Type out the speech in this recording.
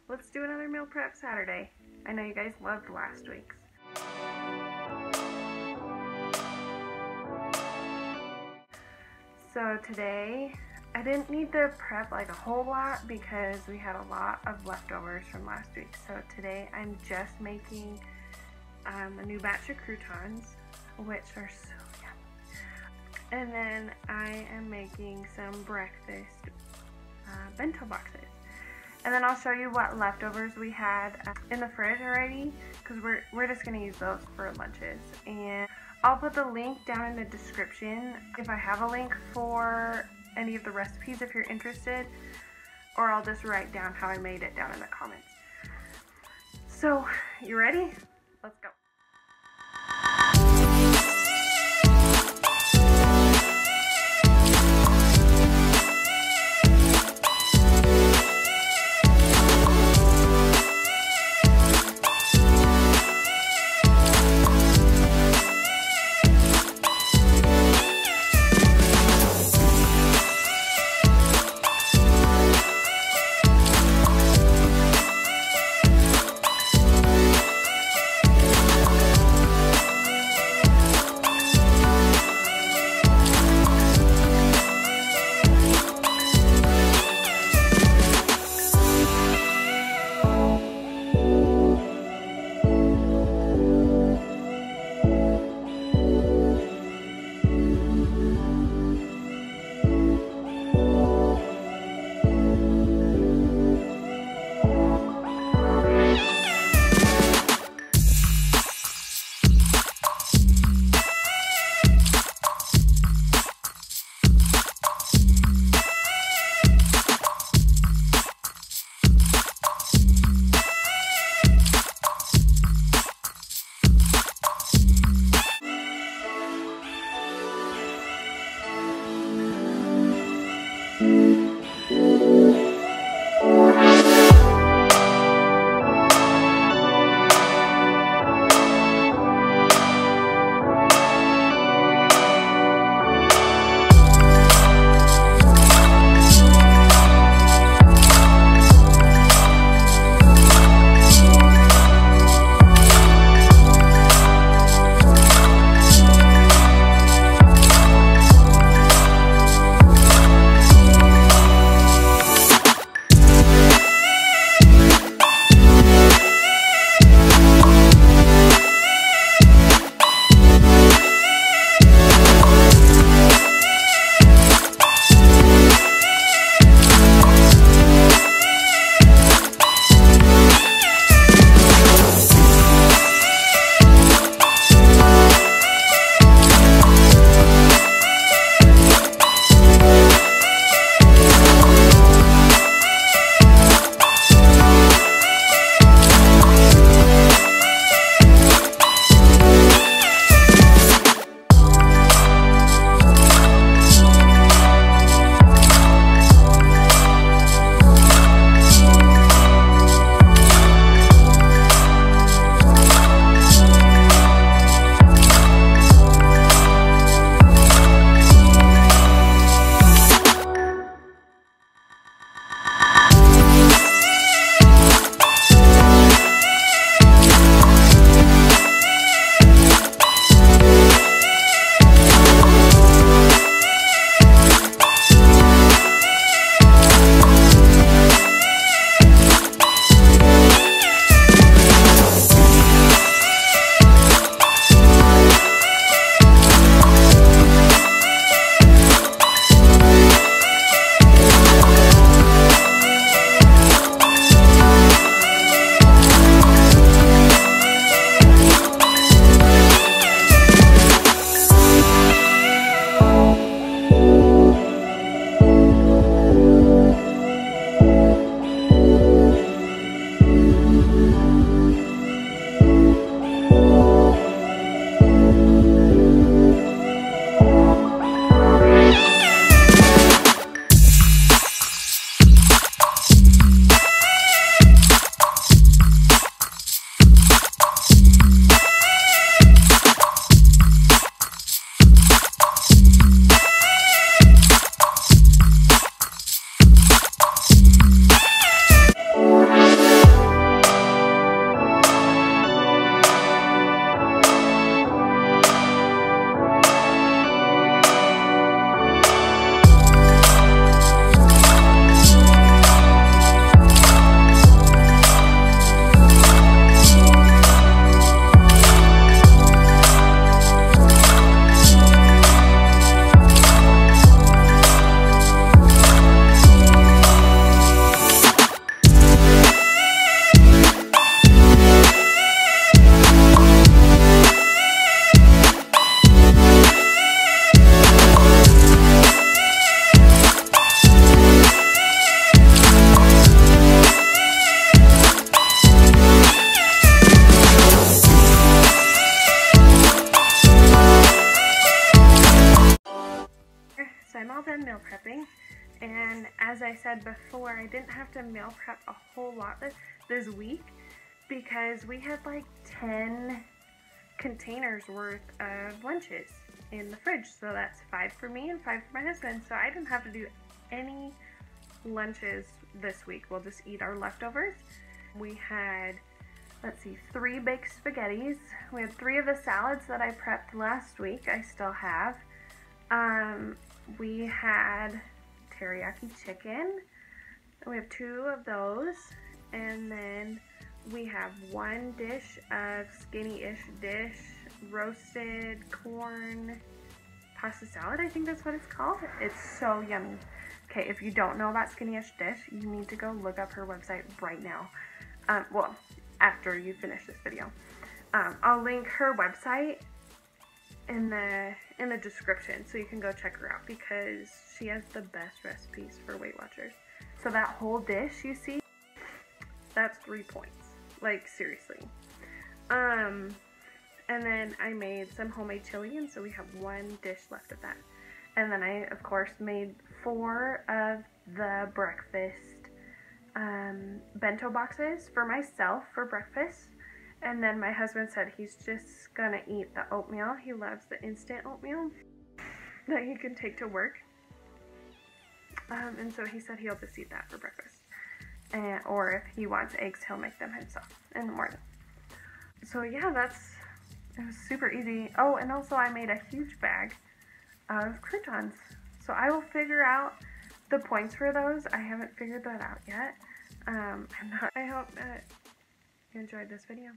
let's do another meal prep Saturday. I know you guys loved last week's. So today, I didn't need to prep like a whole lot because we had a lot of leftovers from last week. So today I'm just making a new batch of croutons, which are so yummy. And then I am making some breakfast bento boxes. And then I'll show you what leftovers we had in the fridge already, because we're just going to use those for lunches. And I'll put the link down in the description if I have a link for any of the recipes if you're interested, or I'll just write down how I made it down in the comments. So, you ready? Let's go. And as I said before, I didn't have to meal prep a whole lot this week because we had like 10 containers worth of lunches in the fridge. So that's 5 for me and 5 for my husband. So I didn't have to do any lunches this week. We'll just eat our leftovers. We had, let's see, 3 baked spaghettis. We had 3 of the salads that I prepped last week. I still have. We had teriyaki chicken. We have 2 of those. And then we have 1 dish of skinny-ish dish roasted corn pasta salad. I think that's what it's called. It's so yummy. Okay, if you don't know about skinny-ish dish, you need to go look up her website right now. Well, after you finish this video. I'll link her website in the description so you can go check her out because she has the best recipes for Weight Watchers. So that whole dish you see, that's 3 points. Like, seriously. And then I made some homemade chili, and so we have 1 dish left of that. And then I, of course, made 4 of the breakfast bento boxes for myself for breakfast. And then my husband said he's just gonna eat the oatmeal. He loves the instant oatmeal that he can take to work. And so he said he'll just eat that for breakfast. Or if he wants eggs, he'll make them himself in the morning. So yeah, it was super easy. Oh, and also I made a huge bag of croutons. So I will figure out the points for those. I haven't figured that out yet. I hope that you enjoyed this video.